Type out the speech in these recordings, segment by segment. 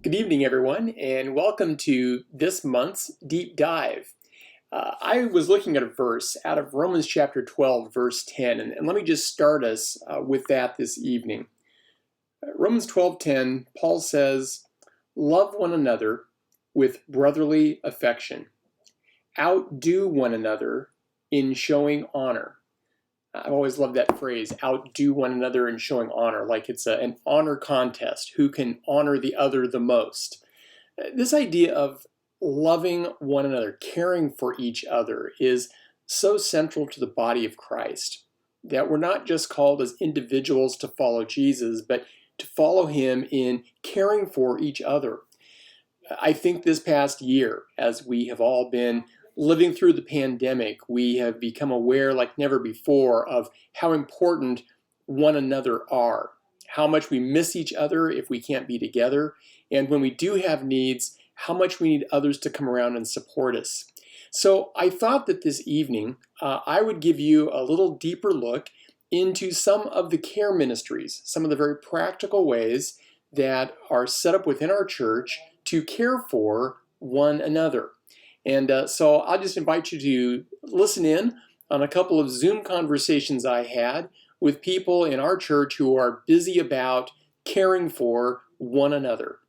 Good evening, everyone, and welcome to this month's Deep Dive. I was looking at a verse out of Romans chapter 12, verse 10, and let me just start us with that this evening. Romans 12:10, Paul says, "Love one another with brotherly affection. Outdo one another in showing honor." I've always loved that phrase, outdo one another in showing honor, like it's an honor contest, who can honor the other the most. This idea of loving one another, caring for each other, is so central to the body of Christ that we're not just called as individuals to follow Jesus, but to follow him in caring for each other. I think this past year, as we have all been living through the pandemic, we have become aware like never before of how important one another are, how much we miss each other if we can't be together, and when we do have needs, how much we need others to come around and support us. So I thought that this evening I would give you a little deeper look into some of the care ministries, some of the very practical ways that are set up within our church to care for one another. And so I'll just invite you to listen in on a couple of Zoom conversations I had with people in our church who are busy about caring for one another.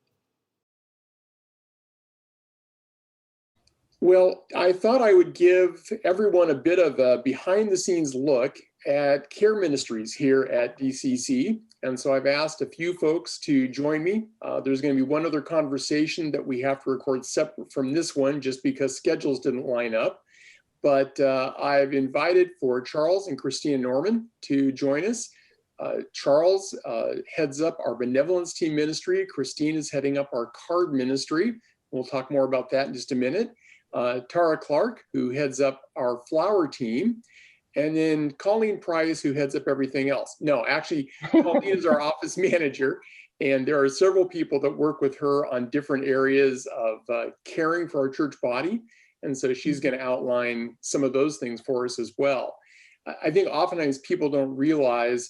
Well, I thought I would give everyone a bit of a behind-the-scenes look at Care Ministries here at DCC. And so I've asked a few folks to join me. There's going to be one other conversation that we have to record separate from this one just because schedules didn't line up. But I've invited for Charles and Christina Norman to join us. Charles heads up our Benevolence team ministry. Christine is heading up our card ministry. We'll talk more about that in just a minute. Tara Clark, who heads up our flower team. And then Colleen Price, who heads up everything else. No, actually, Colleen is our office manager, and there are several people that work with her on different areas of caring for our church body. And so she's going to outline some of those things for us as well. I think oftentimes people don't realize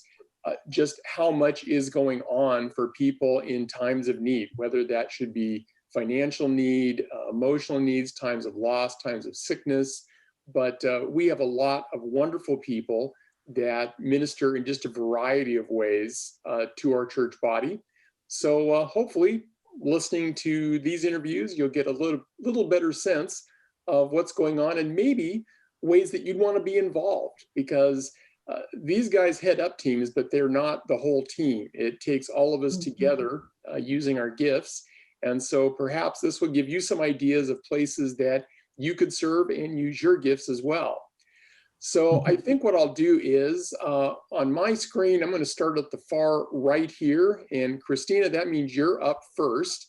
just how much is going on for people in times of need, whether that should be financial need, emotional needs, times of loss, times of sickness. But we have a lot of wonderful people that minister in just a variety of ways to our church body. So hopefully, listening to these interviews, you'll get a little better sense of what's going on and maybe ways that you'd want to be involved, because these guys head up teams, but they're not the whole team. It takes all of us together using our gifts. And so perhaps this will give you some ideas of places that you could serve and use your gifts as well. So I think what I'll do is on my screen, I'm going to start at the far right here. And Christina, that means you're up first.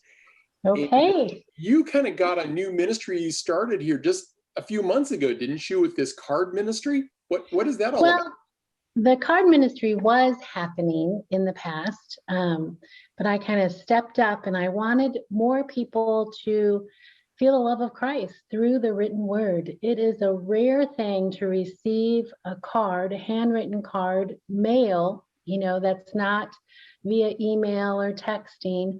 Okay. And you kind of got a new ministry started here just a few months ago, didn't you, with this card ministry? What is that all about? Well, the card ministry was happening in the past, but I kind of stepped up and I wanted more people to feel the love of Christ through the written word. It is a rare thing to receive a card, a handwritten card, mail, that's not via email or texting,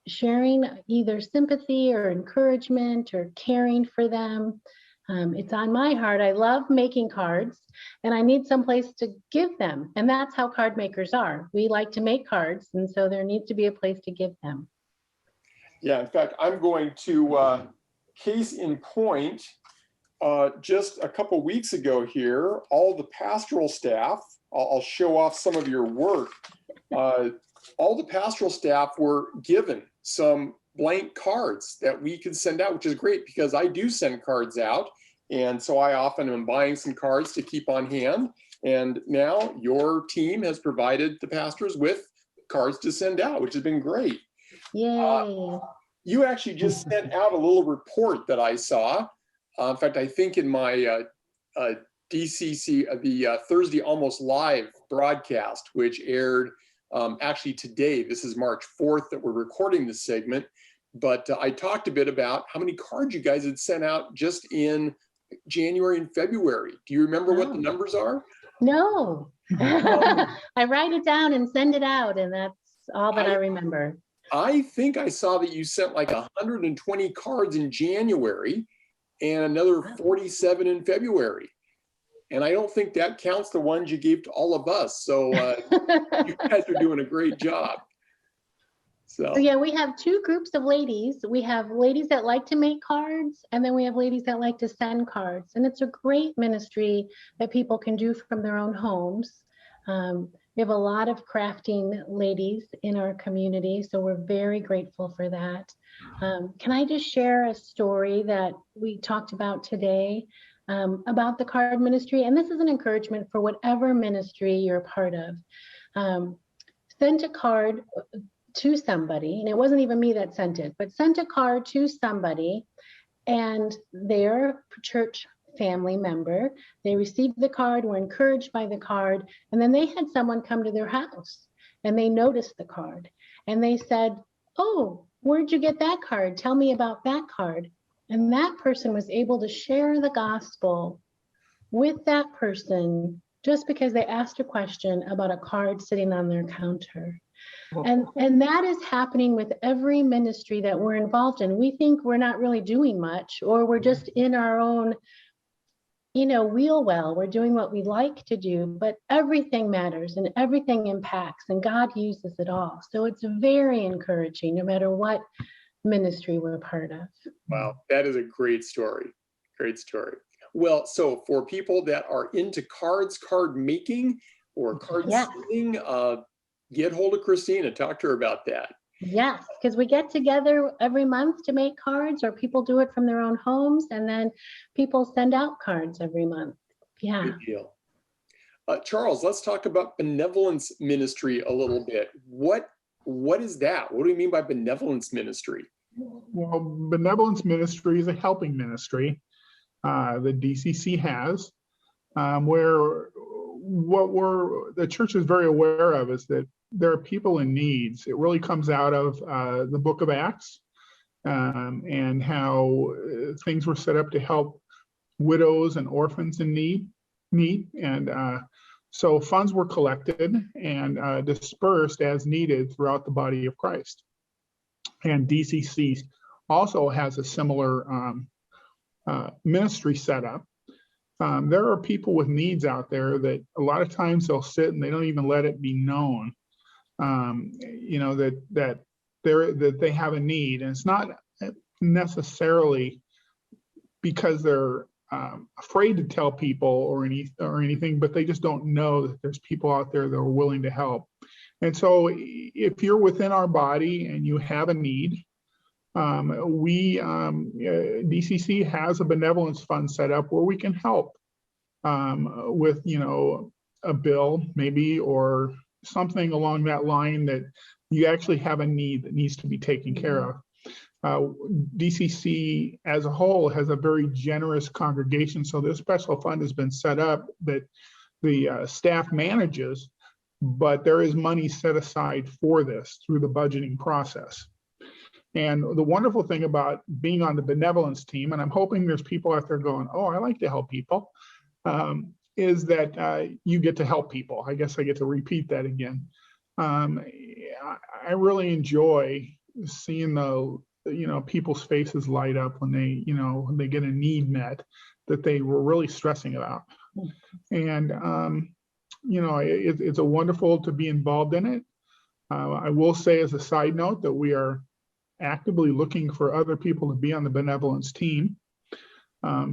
sharing either sympathy or encouragement or caring for them. It's on my heart. I love making cards and I need some place to give them. And that's how card makers are. We like to make cards. And so there needs to be a place to give them. Yeah, in fact, I'm going to case in point, just a couple weeks ago here, all the pastoral staff, I'll show off some of your work. All the pastoral staff were given some blank cards that we could send out, which is great because I do send cards out. And so I often am buying some cards to keep on hand. And now your team has provided the pastors with cards to send out, which has been great. Yay. You actually just sent out a little report that I saw. In fact, I think in my DCC, the Thursday Almost Live broadcast, which aired actually today, this is March 4th that we're recording this segment, but I talked a bit about how many cards you guys had sent out just in January and February. Do you remember what the numbers are? No. I write it down and send it out, and that's all that I remember. I think I saw that you sent like 120 cards in January and another 47 in February. And I don't think that counts the ones you gave to all of us. So you guys are doing a great job. So yeah, we have two groups of ladies. We have ladies that like to make cards, and then we have ladies that like to send cards. And it's a great ministry that people can do from their own homes. We have a lot of crafting ladies in our community, so we're very grateful for that. Can I just share a story that we talked about today about the card ministry? And this is an encouragement for whatever ministry you're a part of. Send a card to somebody, and it wasn't even me that sent it, but sent a card to somebody and their church family member. They received the card, were encouraged by the card, and then they had someone come to their house and they noticed the card and they said, "Oh, where'd you get that card? Tell me about that card." And that person was able to share the gospel with that person just because they asked a question about a card sitting on their counter. And that is happening with every ministry that we're involved in. We think we're not really doing much, or we're just in our own, wheel well. We're doing what we like to do, but everything matters and everything impacts, and God uses it all. So it's very encouraging no matter what ministry we're a part of. wow, that is a great story. Great story. Well, so for people that are into cards, card making, or card sending, get hold of Christina, talk to her about that. Yes, because we get together every month to make cards, or people do it from their own homes, and then people send out cards every month. Yeah. Good deal. Charles, let's talk about benevolence ministry a little bit. What is that? What do you mean by benevolence ministry? Well, benevolence ministry is a helping ministry that DCC has, where the church is very aware of is that there are people in needs. It really comes out of the book of Acts and how things were set up to help widows and orphans in need. And so funds were collected and dispersed as needed throughout the body of Christ. And DCC also has a similar ministry set up. There are people with needs out there that a lot of times they'll sit and they don't even let it be known, that they have a need, and it's not necessarily because they're afraid to tell people or anything, but they just don't know that there's people out there that are willing to help. And so, if you're within our body and you have a need, DCC has a benevolence fund set up where we can help with, a bill maybe, or something along that line that you actually have a need that needs to be taken care of. DCC as a whole has a very generous congregation, so this special fund has been set up that the staff manages, but there is money set aside for this through the budgeting process. And the wonderful thing about being on the benevolence team, and I'm hoping there's people out there going, "Oh, I like to help people," is that you get to help people. I guess I get to repeat that again. I really enjoy seeing people's faces light up when they get a need met that they were really stressing about. And it's a wonderful to be involved in it. I will say as a side note that we are actively looking for other people to be on the benevolence team.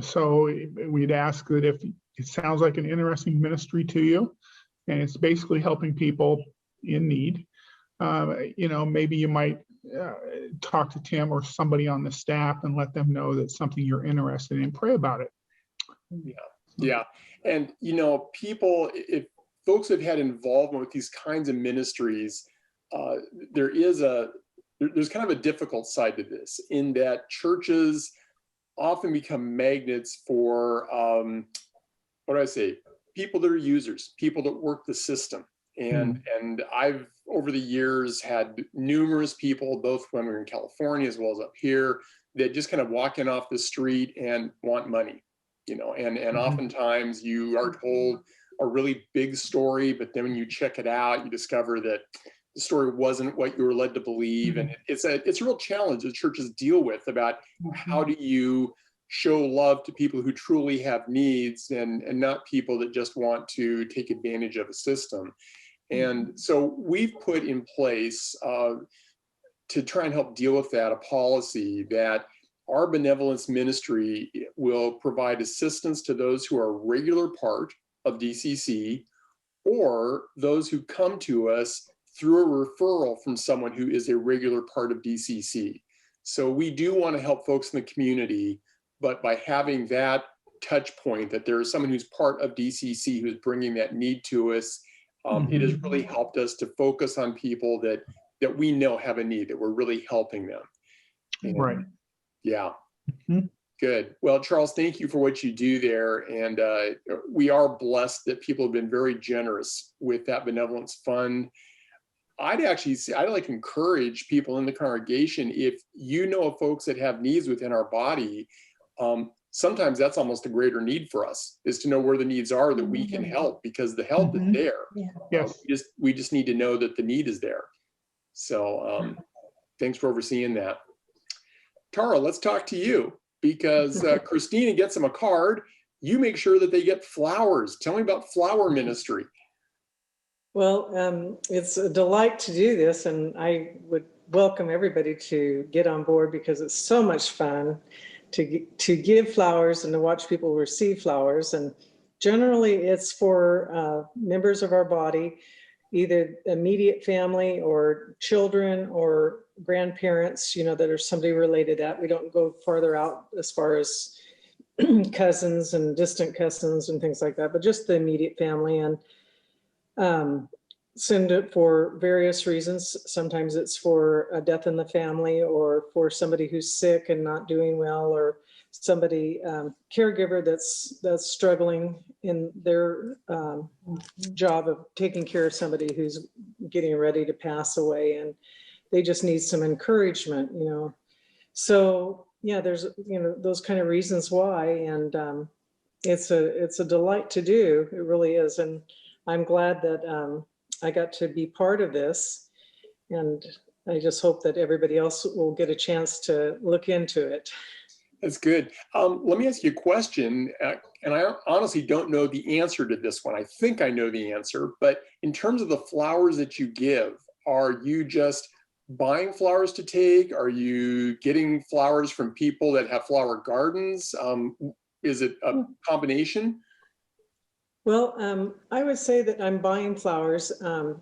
So we'd ask that if it sounds like an interesting ministry to you, and it's basically helping people in need, maybe you might talk to Tim or somebody on the staff and let them know that's something you're interested in. Pray about it. Yeah. And, people, if folks have had involvement with these kinds of ministries, there's kind of a difficult side to this, in that churches often become magnets for, people that are users, people that work the system. And I've, over the years, had numerous people, both when we were in California as well as up here, that just kind of walk in off the street and want money, and oftentimes you are told a really big story, but then when you check it out, you discover that the story wasn't what you were led to believe. And it's a real challenge that churches deal with about how do you show love to people who truly have needs and not people that just want to take advantage of a system. And so we've put in place to try and help deal with that, a policy that our benevolence ministry will provide assistance to those who are a regular part of DCC or those who come to us through a referral from someone who is a regular part of DCC. So we do want to help folks in the community, but by having that touch point that there is someone who's part of DCC who's bringing that need to us, it has really helped us to focus on people that we know have a need, that we're really helping them. And, right. Yeah. Good. Well, Charles, thank you for what you do there. And we are blessed that people have been very generous with that benevolence fund. I'd like to encourage people in the congregation, if you know of folks that have needs within our body, sometimes that's almost a greater need for us, is to know where the needs are that we can help, because the help is there. Yes. We just need to know that the need is there. So thanks for overseeing that. Tara, let's talk to you, because Christina gets them a card. You make sure that they get flowers. Tell me about flower ministry. Well, it's a delight to do this, and I would welcome everybody to get on board, because it's so much fun to give flowers and to watch people receive flowers. And generally it's for members of our body, either immediate family or children or grandparents, that are somebody related that. We don't go farther out as far as cousins and distant cousins and things like that, but just the immediate family. And send it for various reasons. Sometimes it's for a death in the family, or for somebody who's sick and not doing well, or somebody, caregiver that's struggling in their job of taking care of somebody who's getting ready to pass away, and they just need some encouragement, So yeah, there's those kind of reasons why, and it's a delight to do. It really is, and I'm glad that I got to be part of this, and I just hope that everybody else will get a chance to look into it. That's good. Let me ask you a question, and I honestly don't know the answer to this one. I think I know the answer, but in terms of the flowers that you give, are you just buying flowers to take? Are you getting flowers from people that have flower gardens? Is it a combination? Well, I would say that I'm buying flowers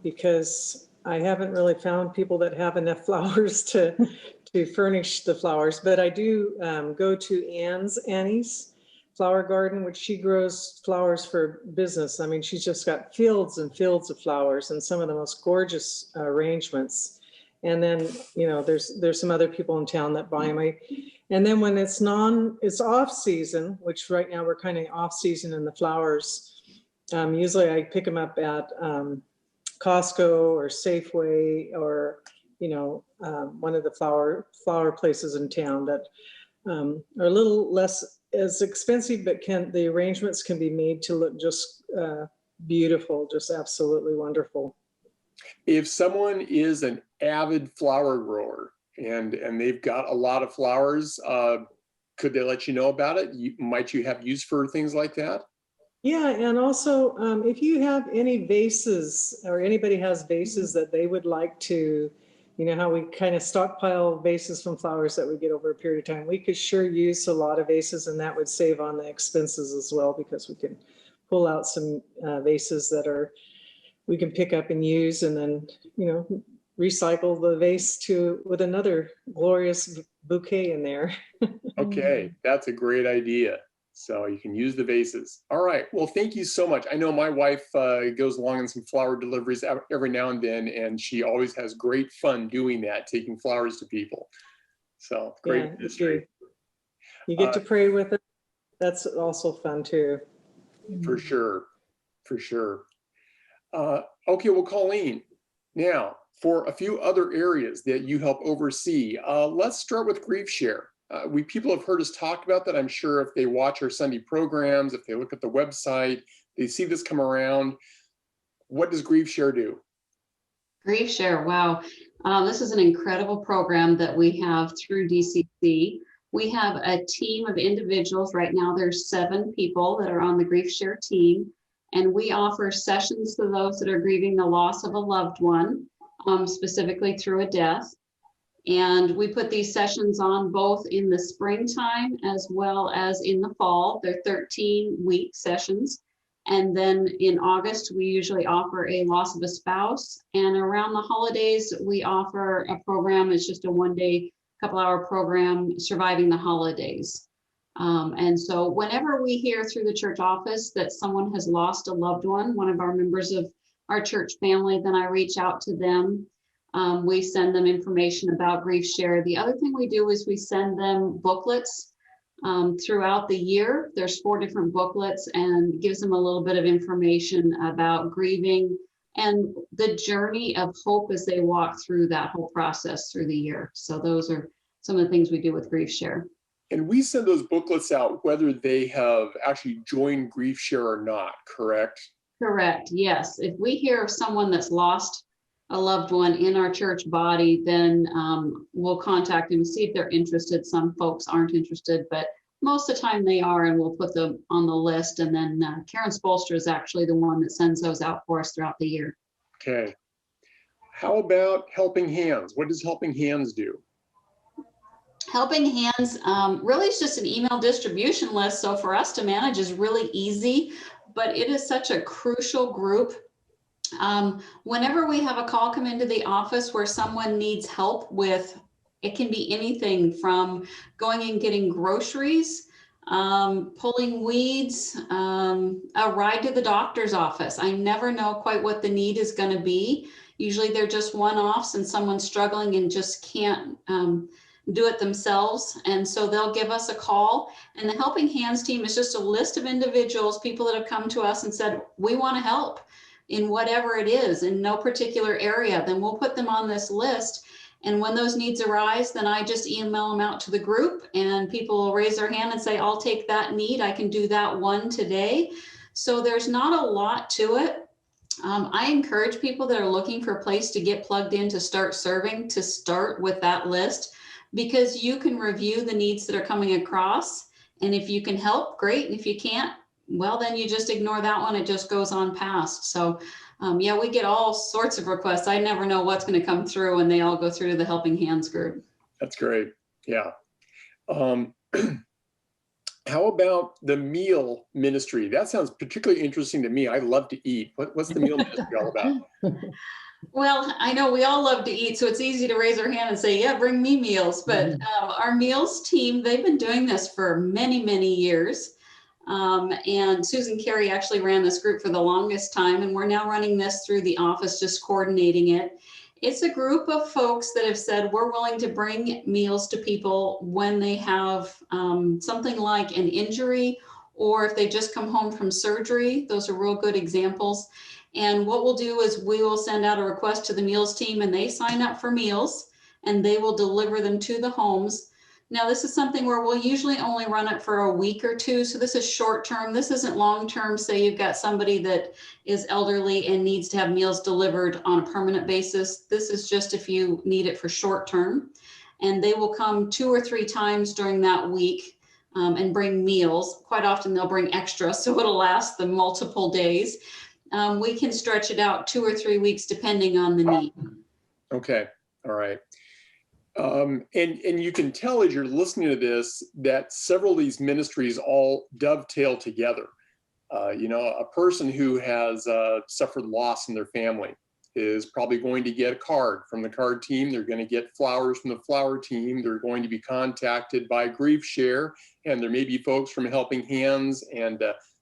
because I haven't really found people that have enough flowers to furnish the flowers. But I do go to Annie's flower garden, which she grows flowers for business. I mean, she's just got fields and fields of flowers and some of the most gorgeous arrangements. And then, there's some other people in town that buy them. And then when it's off season, which right now we're kind of off season in the flowers. Usually I pick them up at Costco or Safeway, or one of the flower places in town that are a little less as expensive, but the arrangements can be made to look just beautiful, just absolutely wonderful. If someone is an avid flower grower and they've got a lot of flowers, could they let you know about it? Might you have use for things like that? Yeah, and also if you have any vases, or anybody has vases that they would like to, how we kind of stockpile vases from flowers that we get over a period of time, we could sure use a lot of vases, and that would save on the expenses as well, because we can pull out some vases that we can pick up and use, and then, recycle the vase with another glorious bouquet in there. Okay, that's a great idea. So you can use the vases. All right. Well, thank you so much. I know my wife goes along on some flower deliveries every now and then, and she always has great fun doing that, taking flowers to people. So great history. You get to pray with it. That's also fun too. For sure. For sure. Okay, well, Colleen, now for a few other areas that you help oversee, let's start with Grief Share. People have heard us talk about that. I'm sure if they watch our Sunday programs, if they look at the website, they see this come around. What does Grief Share do? Grief Share, wow. This is an incredible program that we have through DCC. We have a team of individuals. Right now, there's 7 people that are on the Grief Share team, and we offer sessions to those that are grieving the loss of a loved one, specifically through a death. And we put these sessions on both in the springtime as well as in the fall. They're 13-week sessions. And then in August, we usually offer a loss of a spouse. And around the holidays, we offer a program. It's just a one-day, couple-hour program, Surviving the Holidays. And so whenever we hear through the church office that someone has lost a loved one of our members of our church family, then I reach out to them. We send them information about Grief Share. The other thing we do is we send them booklets throughout the year. There's 4 different booklets, and gives them a little bit of information about grieving and the journey of hope as they walk through that whole process through the year. So those are some of the things we do with Grief Share. And we send those booklets out whether they have actually joined Grief Share or not, correct? Correct, yes. If we hear of someone that's lost a loved one in our church body, then we'll contact them and see if they're interested. Some folks aren't interested, but most of the time they are, and we'll put them on the list. And then Karen Spolster is actually the one that sends those out for us throughout the year. Okay. How about Helping Hands? What does Helping Hands do? Helping Hands really is just an email distribution list. So for us to manage is really easy, but it is such a crucial group. Whenever we have a call come into the office where someone needs help with, it can be anything from going and getting groceries, pulling weeds, a ride to the doctor's office. I never know quite what the need is going to be. Usually they're just one-offs and someone's struggling and just can't do it themselves. And so they'll give us a call, and the Helping Hands team is just a list of individuals, people that have come to us and said, we want to help in whatever it is, in no particular area. Then we'll put them on this list. And when those needs arise, then I just email them out to the group, and people will raise their hand and say, I'll take that need. I can do that one today. So there's not a lot to it. I encourage people that are looking for a place to get plugged in to start serving, to start with that list, because you can review the needs that are coming across. And if you can help, great. And if you can't, well, then you just ignore that one. It just goes on past. So yeah, we get all sorts of requests. I never know what's going to come through, and they all go through to the Helping Hands group. That's great. Yeah. How about the meal ministry? That sounds particularly interesting to me. I love to eat. What's the meal ministry all about? Well, I know we all love to eat, so it's easy to raise our hand and say, yeah, bring me meals. But our meals team, they've been doing this for many, many years. And Susan Carey actually ran this group for the longest time, and we're now running this through the office, just coordinating it. It's a group of folks that have said, we're willing to bring meals to people when they have something like an injury, or if they just come home from surgery. Those are real good examples. And what we'll do is we will send out a request to the meals team, and they sign up for meals, and they will deliver them to the homes. Now, this is something where we'll usually only run it for a week or two. So this is short term. This isn't long term. Say you've got somebody that is elderly and needs to have meals delivered on a permanent basis. This is just if you need it for short term. And they will come 2 or 3 times during that week and bring meals. Quite often they'll bring extra, so it'll last them multiple days. We can stretch it out 2 or 3 weeks depending on the need. Okay. All right. And you can tell as you're listening to this that several of these ministries all dovetail together. You know, a person who has suffered loss in their family is probably going to get a card from the card team. They're going to get flowers from the flower team. They're going to be contacted by Grief Share, and there may be folks from Helping Hands and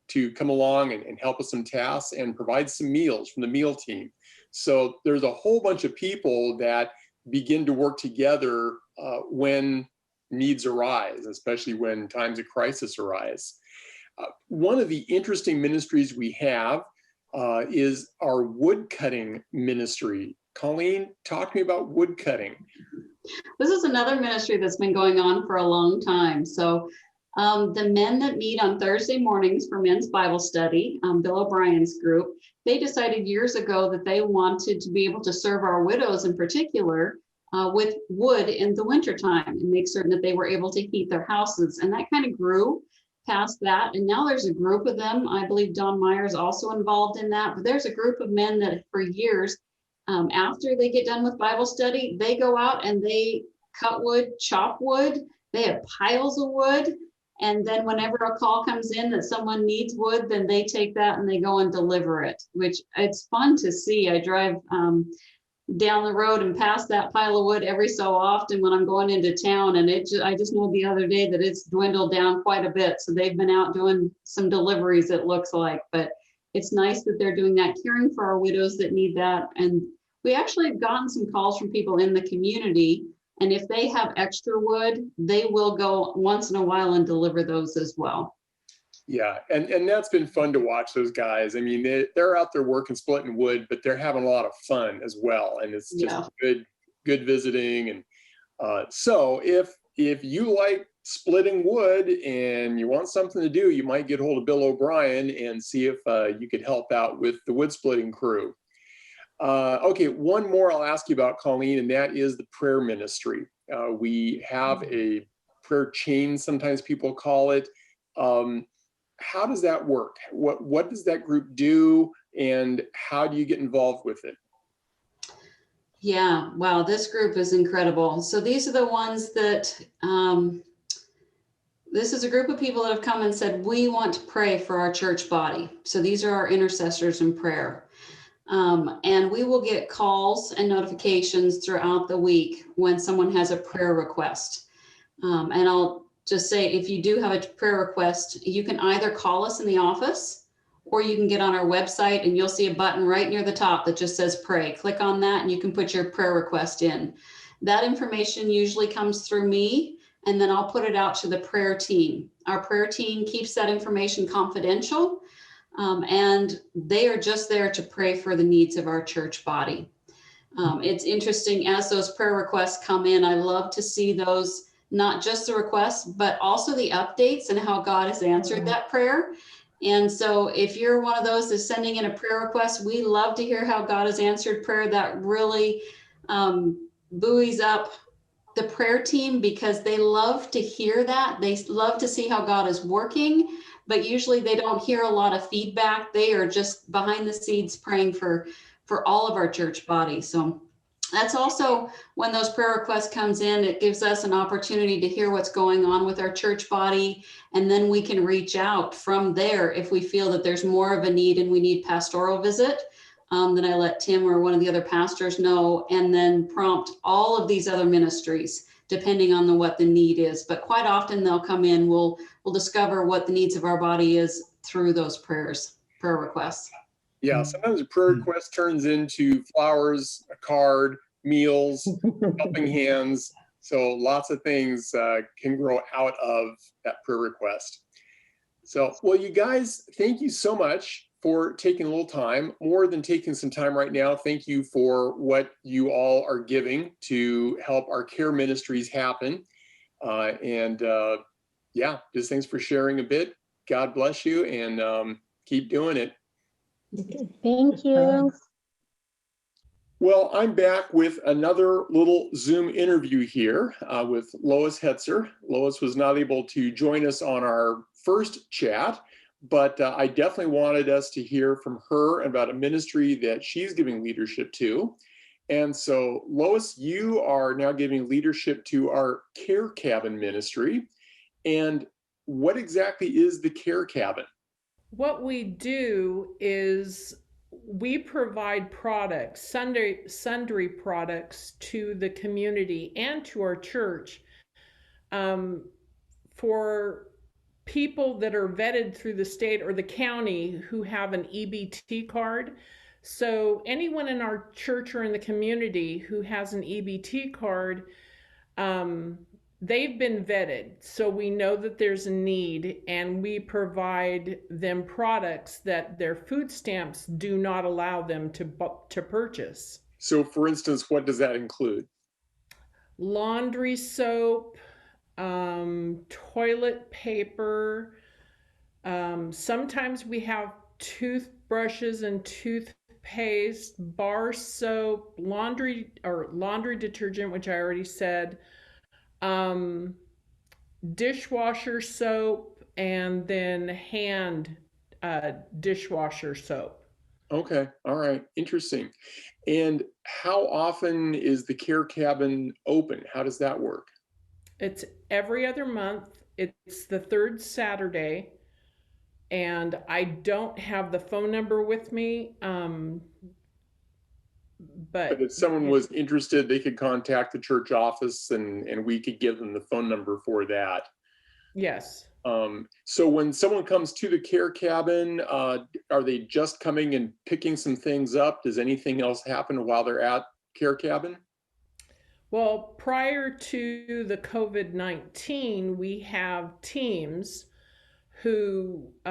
to come along and help with some tasks and provide some meals from the meal team. So there's a whole bunch of people that begin to work together when needs arise, especially when times of crisis arise. One of the interesting ministries we have is our wood cutting ministry. Colleen, talk to me about wood cutting. This is another ministry that's been going on for a long time. So The men that meet on Thursday mornings for men's Bible study, Bill O'Brien's group, they decided years ago that they wanted to be able to serve our widows in particular with wood in the wintertime and make certain that they were able to heat their houses. And that kind of grew past that. And now there's a group of them. I believe Don Meyer's also involved in that. But there's a group of men that for years, after they get done with Bible study, they go out and they cut wood, chop wood. They have piles of wood. And then whenever a call comes in that someone needs wood, then they take that and they go and deliver it, which it's fun to see. I drive down the road and past that pile of wood every so often when I'm going into town. And I just know the other day that it's dwindled down quite a bit. So they've been out doing some deliveries, it looks like. But it's nice that they're doing that, caring for our widows that need that. And we actually have gotten some calls from people in the community. And if they have extra wood, they will go once in a while and deliver those as well. Yeah, and that's been fun to watch those guys. I mean, they're out there working, splitting wood, but they're having a lot of fun as well. And it's just good visiting. And so if you like splitting wood and you want something to do, you might get hold of Bill O'Brien and see if you could help out with the wood splitting crew. Okay, one more I'll ask you about, Colleen, and that is the prayer ministry. We have a prayer chain, sometimes people call it. How does that work? What does that group do, and how do you get involved with it? Yeah, wow, this group is incredible. So these are the ones that, this is a group of people that have come and said, we want to pray for our church body. So these are our intercessors in prayer. And we will get calls and notifications throughout the week when someone has a prayer request. And I'll just say, if you do have a prayer request, you can either call us in the office or you can get on our website and you'll see a button right near the top that just says pray. Click on that and you can put your prayer request in. That information usually comes through me, and then I'll put it out to the prayer team. Our prayer team keeps that information confidential. And they are just there to pray for the needs of our church body. It's interesting, as those prayer requests come in, I love to see those, not just the requests, but also the updates and how God has answered that prayer. And so if you're one of those that's sending in a prayer request, we love to hear how God has answered prayer. That really buoys up the prayer team, because they love to hear that. They love to see how God is working. But usually they don't hear a lot of feedback. They are just behind the scenes praying for all of our church body. So that's also when those prayer requests comes in, it gives us an opportunity to hear what's going on with our church body. And then we can reach out from there if we feel that there's more of a need and we need pastoral visit. Then I let Tim or one of the other pastors know, and then prompt all of these other ministries, depending on what the need is. But quite often they'll come in, we'll discover what the needs of our body is through those prayer requests. Yeah, sometimes a prayer request turns into flowers, a card, meals, helping hands. So lots of things can grow out of that prayer request. So, well, you guys, thank you so much for taking a little time, more than taking some time right now. Thank you for what you all are giving to help our care ministries happen. Yeah, just thanks for sharing a bit. God bless you, and keep doing it. Thank you. Well, I'm back with another little Zoom interview here with Lois Hetzer. Lois was not able to join us on our first chat, but I definitely wanted us to hear from her about a ministry that she's giving leadership to. And so, Lois, you are now giving leadership to our Care Cabin ministry. And what exactly is the Care Cabin? What we do is we provide products, sundry products to the community and to our church for people that are vetted through the state or the county who have an EBT card. So anyone in our church or in the community who has an EBT card, they've been vetted. So we know that there's a need, and we provide them products that their food stamps do not allow them to purchase. So for instance, what does that include? Laundry soap, toilet paper. Sometimes we have toothbrushes and toothpaste, bar soap, laundry detergent, which I already said, dishwasher soap, and then hand dishwasher soap. Okay. All right. Interesting. And how often is the care cabin open? How does that work? It's every other month. It's the third Saturday, and I don't have the phone number with me. But if someone was interested, they could contact the church office and we could give them the phone number for that. Yes. So when someone comes to the care cabin, are they just coming and picking some things up? Does anything else happen while they're at care cabin? Well, prior to the COVID-19, we have teams who we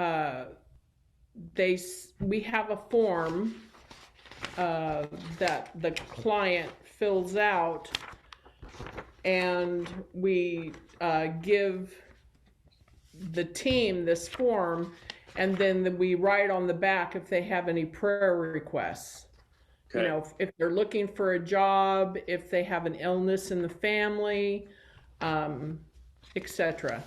have a form that the client fills out, and we give the team this form, and then we write on the back if they have any prayer requests. Okay. You know, if they're looking for a job, if they have an illness in the family, etc.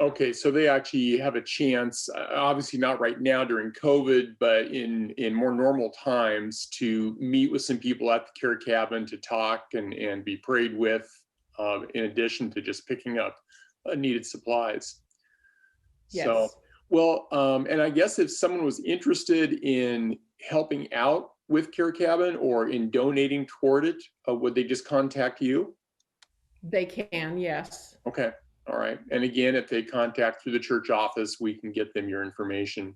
Okay, so they actually have a chance, obviously not right now during COVID, but in more normal times, to meet with some people at the care cabin to talk and be prayed with, in addition to just picking up needed supplies. Yes. So, well, and I guess if someone was interested in helping out with care cabin or in donating toward it, would they just contact you? They can, yes. Okay. All right. And again, if they contact through the church office, we can get them your information.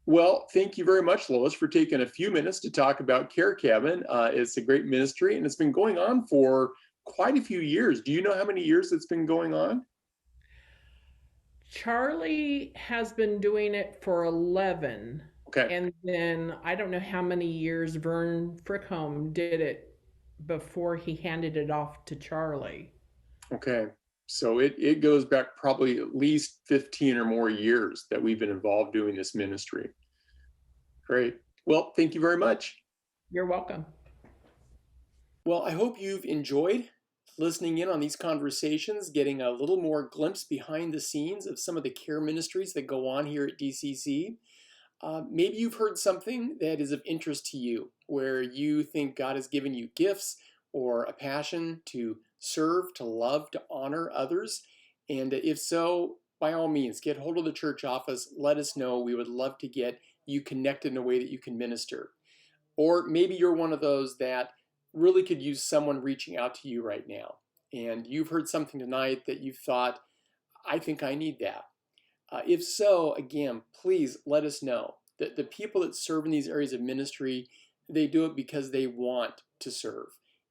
Well, thank you very much, Lois, for taking a few minutes to talk about Care Cabin. It's a great ministry, and it's been going on for quite a few years. Do you know how many years it's been going on? Charlie has been doing it for 11. Okay. And then I don't know how many years Vern Frickholm did it before he handed it off to Charlie. Okay. So it goes back probably at least 15 or more years that we've been involved doing this ministry. Great. Well, thank you very much. You're welcome. Well, I hope you've enjoyed listening in on these conversations, getting a little more glimpse behind the scenes of some of the care ministries that go on here at DCC. Maybe you've heard something that is of interest to you, where you think God has given you gifts or a passion to serve, to love, to honor others. And if so, by all means, get hold of the church office. Let us know. We would love to get you connected in a way that you can minister. Or maybe you're one of those that really could use someone reaching out to you right now. And you've heard something tonight that you've thought, I think I need that. If so, again, please let us know. That the people that serve in these areas of ministry, they do it because they want to serve.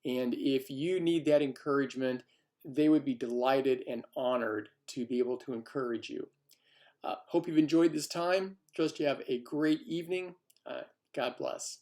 And if you need that encouragement, they would be delighted and honored to be able to encourage you. Hope you've enjoyed this time. Trust you have a great evening. God bless.